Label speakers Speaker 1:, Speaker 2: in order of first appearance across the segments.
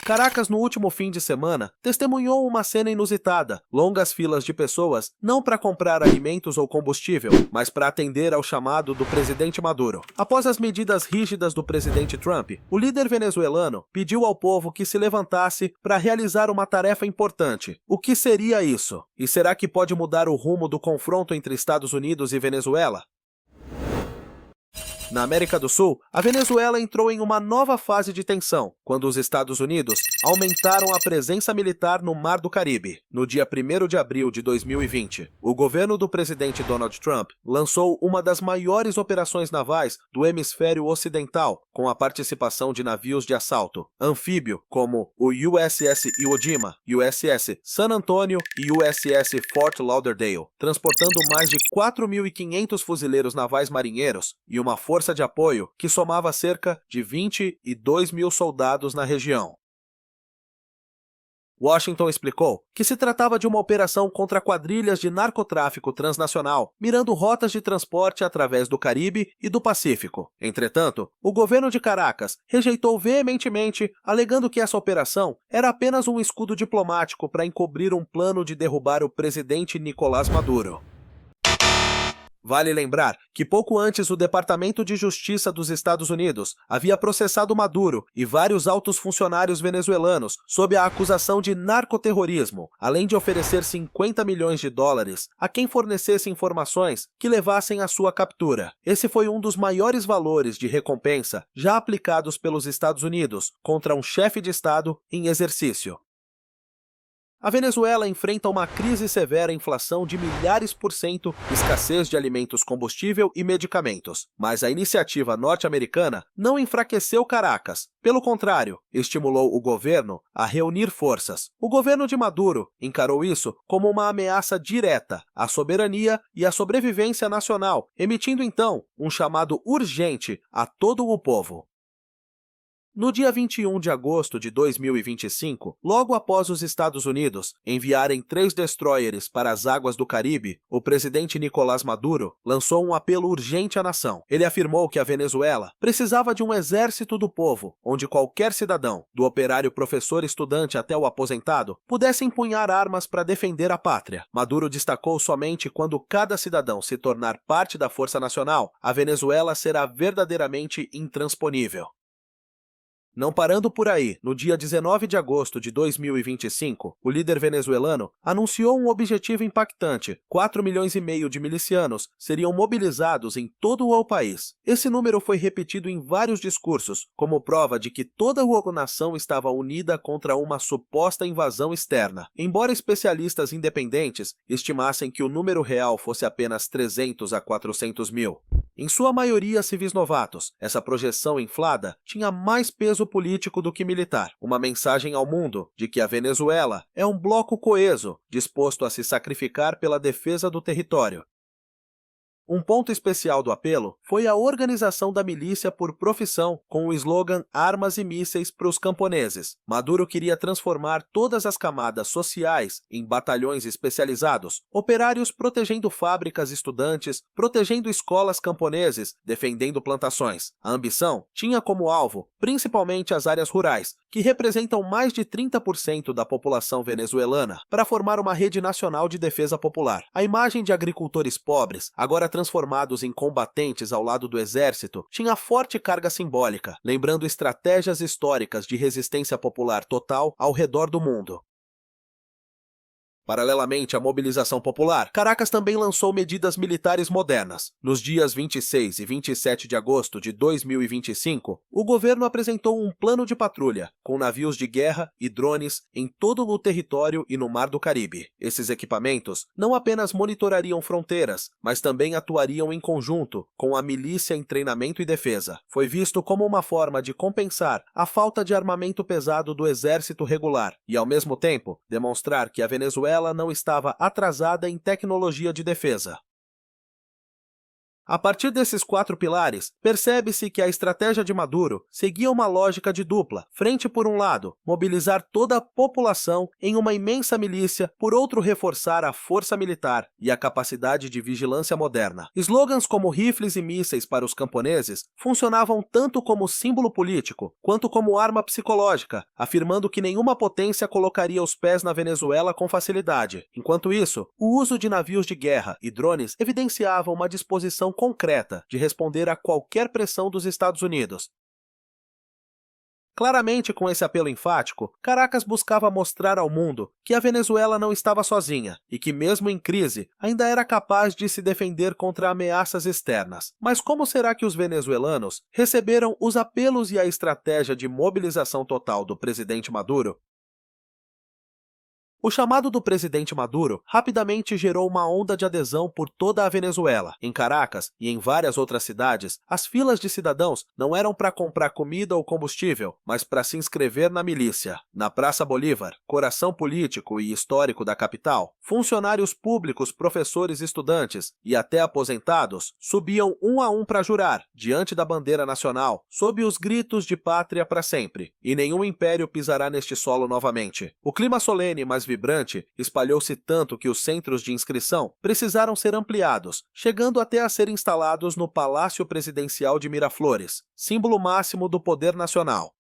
Speaker 1: Caracas, no último fim de semana, testemunhou uma cena inusitada: longas filas de pessoas, não para comprar alimentos ou combustível, mas para atender ao chamado do presidente Maduro. Após as medidas rígidas do presidente Trump, o líder venezuelano pediu ao povo que se levantasse para realizar uma tarefa importante. O que seria isso? E será que pode mudar o rumo do confronto entre Estados Unidos e Venezuela? Na América do Sul, a Venezuela entrou em uma nova fase de tensão, quando os Estados Unidos aumentaram a presença militar no Mar do Caribe. No dia 1º de abril de 2020, o governo do presidente Donald Trump lançou uma das maiores operações navais do hemisfério ocidental, com a participação de navios de assalto anfíbio, como o USS Iwo Jima, USS San Antonio e USS Fort Lauderdale, transportando mais de 4.500 fuzileiros navais marinheiros e uma força de apoio que somava cerca de 22 mil soldados na região. Washington explicou que se tratava de uma operação contra quadrilhas de narcotráfico transnacional, mirando rotas de transporte através do Caribe e do Pacífico. Entretanto, o governo de Caracas rejeitou veementemente, alegando que essa operação era apenas um escudo diplomático para encobrir um plano de derrubar o presidente Nicolás Maduro. Vale lembrar que pouco antes o Departamento de Justiça dos Estados Unidos havia processado Maduro e vários altos funcionários venezuelanos sob a acusação de narcoterrorismo, além de oferecer 50 milhões de dólares a quem fornecesse informações que levassem à sua captura. Esse foi um dos maiores valores de recompensa já aplicados pelos Estados Unidos contra um chefe de Estado em exercício. A Venezuela enfrenta uma crise severa, inflação de milhares por cento, escassez de alimentos, combustível e medicamentos. Mas a iniciativa norte-americana não enfraqueceu Caracas. Pelo contrário, estimulou o governo a reunir forças. O governo de Maduro encarou isso como uma ameaça direta à soberania e à sobrevivência nacional, emitindo então um chamado urgente a todo o povo. No dia 21 de agosto de 2025, logo após os Estados Unidos enviarem 3 destroyers para as águas do Caribe, o presidente Nicolás Maduro lançou um apelo urgente à nação. Ele afirmou que a Venezuela precisava de um exército do povo, onde qualquer cidadão, do operário, professor, estudante até o aposentado, pudesse empunhar armas para defender a pátria. Maduro destacou: somente quando cada cidadão se tornar parte da Força Nacional, a Venezuela será verdadeiramente intransponível. Não parando por aí, no dia 19 de agosto de 2025, o líder venezuelano anunciou um objetivo impactante: 4,5 milhões de milicianos seriam mobilizados em todo o país. Esse número foi repetido em vários discursos, como prova de que toda a nação estava unida contra uma suposta invasão externa. Embora especialistas independentes estimassem que o número real fosse apenas 300 a 400 mil. Em sua maioria civis novatos, essa projeção inflada tinha mais peso político do que militar, uma mensagem ao mundo de que a Venezuela é um bloco coeso, disposto a se sacrificar pela defesa do território. Um ponto especial do apelo foi a organização da milícia por profissão, com o slogan "Armas e mísseis para os camponeses". Maduro queria transformar todas as camadas sociais em batalhões especializados, operários protegendo fábricas, estudantes protegendo escolas, camponeses defendendo plantações. A ambição tinha como alvo principalmente as áreas rurais, que representam mais de 30% da população venezuelana, para formar uma rede nacional de defesa popular. A imagem de agricultores pobres, agora transformados em combatentes ao lado do exército, tinha forte carga simbólica, lembrando estratégias históricas de resistência popular total ao redor do mundo. Paralelamente à mobilização popular, Caracas também lançou medidas militares modernas. Nos dias 26 e 27 de agosto de 2025, o governo apresentou um plano de patrulha, com navios de guerra e drones em todo o território e no Mar do Caribe. Esses equipamentos não apenas monitorariam fronteiras, mas também atuariam em conjunto com a milícia em treinamento e defesa. Foi visto como uma forma de compensar a falta de armamento pesado do exército regular e, ao mesmo tempo, demonstrar que a Venezuela não estava atrasada em tecnologia de defesa. A partir desses 4 pilares, percebe-se que a estratégia de Maduro seguia uma lógica de dupla, frente por um lado, mobilizar toda a população em uma imensa milícia, por outro reforçar a força militar e a capacidade de vigilância moderna. Slogans como rifles e mísseis para os camponeses funcionavam tanto como símbolo político, quanto como arma psicológica, afirmando que nenhuma potência colocaria os pés na Venezuela com facilidade. Enquanto isso, o uso de navios de guerra e drones evidenciava uma disposição concreta de responder a qualquer pressão dos Estados Unidos. Claramente, com esse apelo enfático, Caracas buscava mostrar ao mundo que a Venezuela não estava sozinha e que, mesmo em crise, ainda era capaz de se defender contra ameaças externas. Mas como será que os venezuelanos receberam os apelos e a estratégia de mobilização total do presidente Maduro? O chamado do presidente Maduro rapidamente gerou uma onda de adesão por toda a Venezuela. Em Caracas e em várias outras cidades, as filas de cidadãos não eram para comprar comida ou combustível, mas para se inscrever na milícia. Na Praça Bolívar, coração político e histórico da capital, funcionários públicos, professores, estudantes e até aposentados subiam um a um para jurar, diante da bandeira nacional, sob os gritos de pátria para sempre. E nenhum império pisará neste solo novamente. O clima solene, mas vibrante, espalhou-se tanto que os centros de inscrição precisaram ser ampliados, chegando até a ser instalados no Palácio Presidencial de Miraflores, símbolo máximo do poder nacional.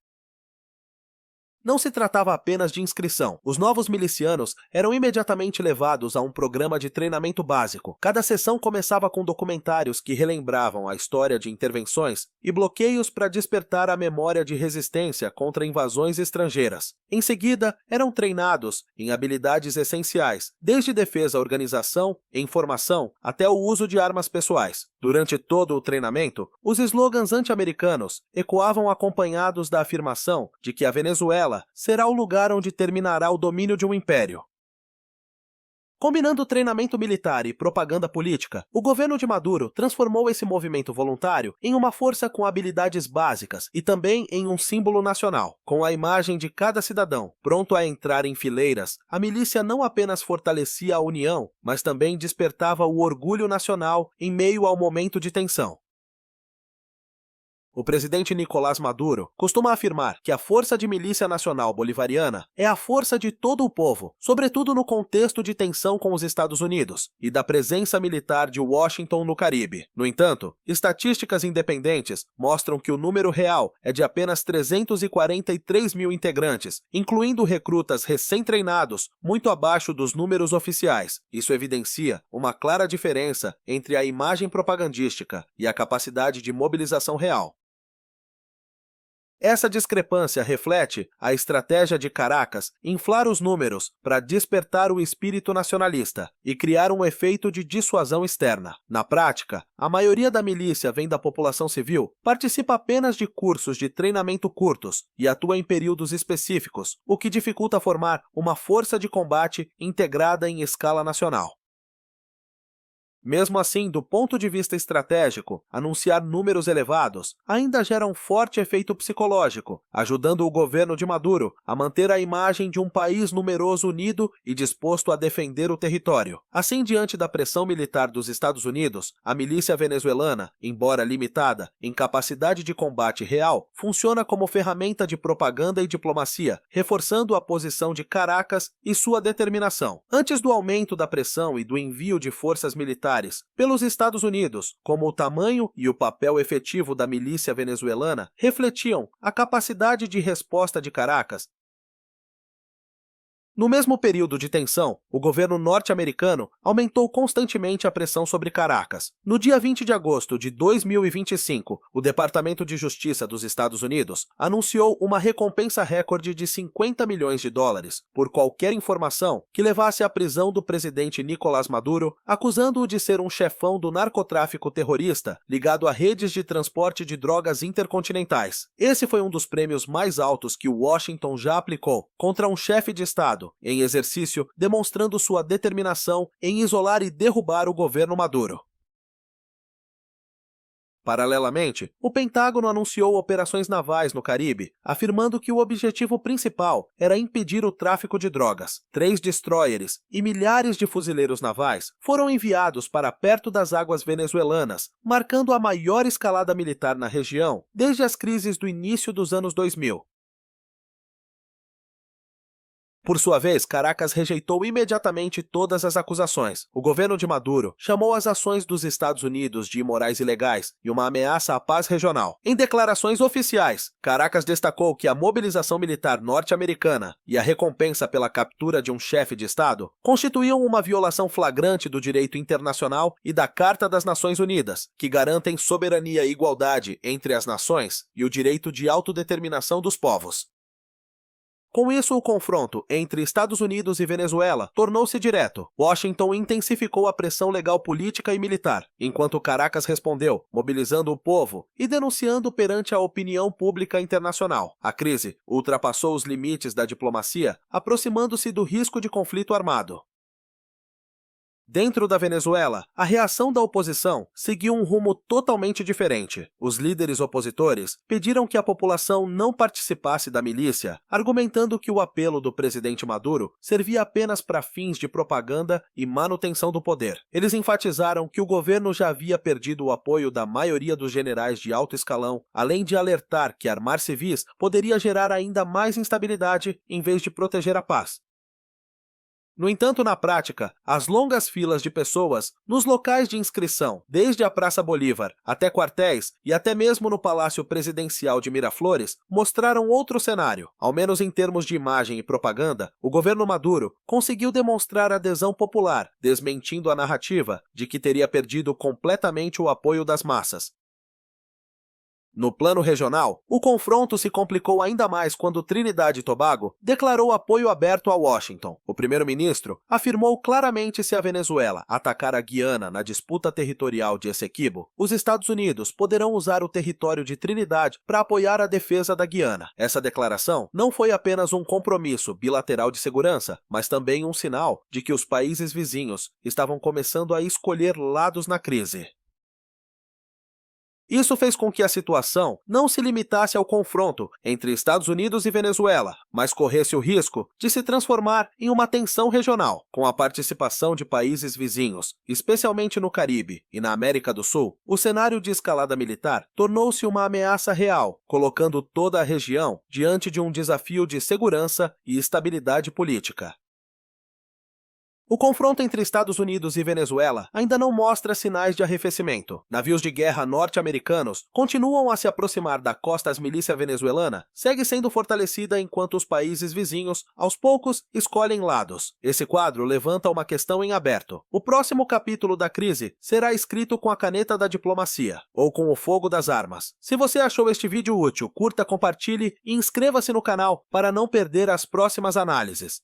Speaker 1: Não se tratava apenas de inscrição. Os novos milicianos eram imediatamente levados a um programa de treinamento básico. Cada sessão começava com documentários que relembravam a história de intervenções e bloqueios para despertar a memória de resistência contra invasões estrangeiras. Em seguida, eram treinados em habilidades essenciais, desde defesa, organização, informação, até o uso de armas pessoais. Durante todo o treinamento, os slogans anti-americanos ecoavam acompanhados da afirmação de que a Venezuela será o lugar onde terminará o domínio de um império. Combinando treinamento militar e propaganda política, o governo de Maduro transformou esse movimento voluntário em uma força com habilidades básicas e também em um símbolo nacional. Com a imagem de cada cidadão pronto a entrar em fileiras, a milícia não apenas fortalecia a união, mas também despertava o orgulho nacional em meio ao momento de tensão. O presidente Nicolás Maduro costuma afirmar que a Força de Milícia Nacional Bolivariana é a força de todo o povo, sobretudo no contexto de tensão com os Estados Unidos e da presença militar de Washington no Caribe. No entanto, estatísticas independentes mostram que o número real é de apenas 343 mil integrantes, incluindo recrutas recém-treinados, muito abaixo dos números oficiais. Isso evidencia uma clara diferença entre a imagem propagandística e a capacidade de mobilização real. Essa discrepância reflete a estratégia de Caracas inflar os números para despertar o espírito nacionalista e criar um efeito de dissuasão externa. Na prática, a maioria da milícia vem da população civil, participa apenas de cursos de treinamento curtos e atua em períodos específicos, o que dificulta formar uma força de combate integrada em escala nacional. Mesmo assim, do ponto de vista estratégico, anunciar números elevados ainda gera um forte efeito psicológico, ajudando o governo de Maduro a manter a imagem de um país numeroso, unido e disposto a defender o território. Assim, diante da pressão militar dos Estados Unidos, a milícia venezuelana, embora limitada em capacidade de combate real, funciona como ferramenta de propaganda e diplomacia, reforçando a posição de Caracas e sua determinação. Antes do aumento da pressão e do envio de forças militares pelos Estados Unidos, como o tamanho e o papel efetivo da milícia venezuelana refletiam a capacidade de resposta de Caracas. No mesmo período de tensão, o governo norte-americano aumentou constantemente a pressão sobre Caracas. No dia 20 de agosto de 2025, o Departamento de Justiça dos Estados Unidos anunciou uma recompensa recorde de $50 milhões por qualquer informação que levasse à prisão do presidente Nicolás Maduro, acusando-o de ser um chefão do narcotráfico terrorista ligado a redes de transporte de drogas intercontinentais. Esse foi um dos prêmios mais altos que Washington já aplicou contra um chefe de Estado em exercício, demonstrando sua determinação em isolar e derrubar o governo Maduro. Paralelamente, o Pentágono anunciou operações navais no Caribe, afirmando que o objetivo principal era impedir o tráfico de drogas. 3 destroyers e milhares de fuzileiros navais foram enviados para perto das águas venezuelanas, marcando a maior escalada militar na região desde as crises do início dos anos 2000. Por sua vez, Caracas rejeitou imediatamente todas as acusações. O governo de Maduro chamou as ações dos Estados Unidos de imorais e ilegais e uma ameaça à paz regional. Em declarações oficiais, Caracas destacou que a mobilização militar norte-americana e a recompensa pela captura de um chefe de Estado constituíam uma violação flagrante do direito internacional e da Carta das Nações Unidas, que garantem soberania e igualdade entre as nações e o direito de autodeterminação dos povos. Com isso, o confronto entre Estados Unidos e Venezuela tornou-se direto. Washington intensificou a pressão legal política e militar, enquanto Caracas respondeu, mobilizando o povo e denunciando perante a opinião pública internacional. A crise ultrapassou os limites da diplomacia, aproximando-se do risco de conflito armado. Dentro da Venezuela, a reação da oposição seguiu um rumo totalmente diferente. Os líderes opositores pediram que a população não participasse da milícia, argumentando que o apelo do presidente Maduro servia apenas para fins de propaganda e manutenção do poder. Eles enfatizaram que o governo já havia perdido o apoio da maioria dos generais de alto escalão, além de alertar que armar civis poderia gerar ainda mais instabilidade em vez de proteger a paz. No entanto, na prática, as longas filas de pessoas nos locais de inscrição, desde a Praça Bolívar até quartéis e até mesmo no Palácio Presidencial de Miraflores, mostraram outro cenário. Ao menos em termos de imagem e propaganda, o governo Maduro conseguiu demonstrar adesão popular, desmentindo a narrativa de que teria perdido completamente o apoio das massas. No plano regional, o confronto se complicou ainda mais quando Trinidad e Tobago declarou apoio aberto a Washington. O primeiro-ministro afirmou claramente se a Venezuela atacar a Guiana na disputa territorial de Essequibo, os Estados Unidos poderão usar o território de Trinidad para apoiar a defesa da Guiana. Essa declaração não foi apenas um compromisso bilateral de segurança, mas também um sinal de que os países vizinhos estavam começando a escolher lados na crise. Isso fez com que a situação não se limitasse ao confronto entre Estados Unidos e Venezuela, mas corresse o risco de se transformar em uma tensão regional. Com a participação de países vizinhos, especialmente no Caribe e na América do Sul, o cenário de escalada militar tornou-se uma ameaça real, colocando toda a região diante de um desafio de segurança e estabilidade política. O confronto entre Estados Unidos e Venezuela ainda não mostra sinais de arrefecimento. Navios de guerra norte-americanos continuam a se aproximar da costa. As milícia venezuelana segue sendo fortalecida enquanto os países vizinhos, aos poucos, escolhem lados. Esse quadro levanta uma questão em aberto. O próximo capítulo da crise será escrito com a caneta da diplomacia ou com o fogo das armas. Se você achou este vídeo útil, curta, compartilhe e inscreva-se no canal para não perder as próximas análises.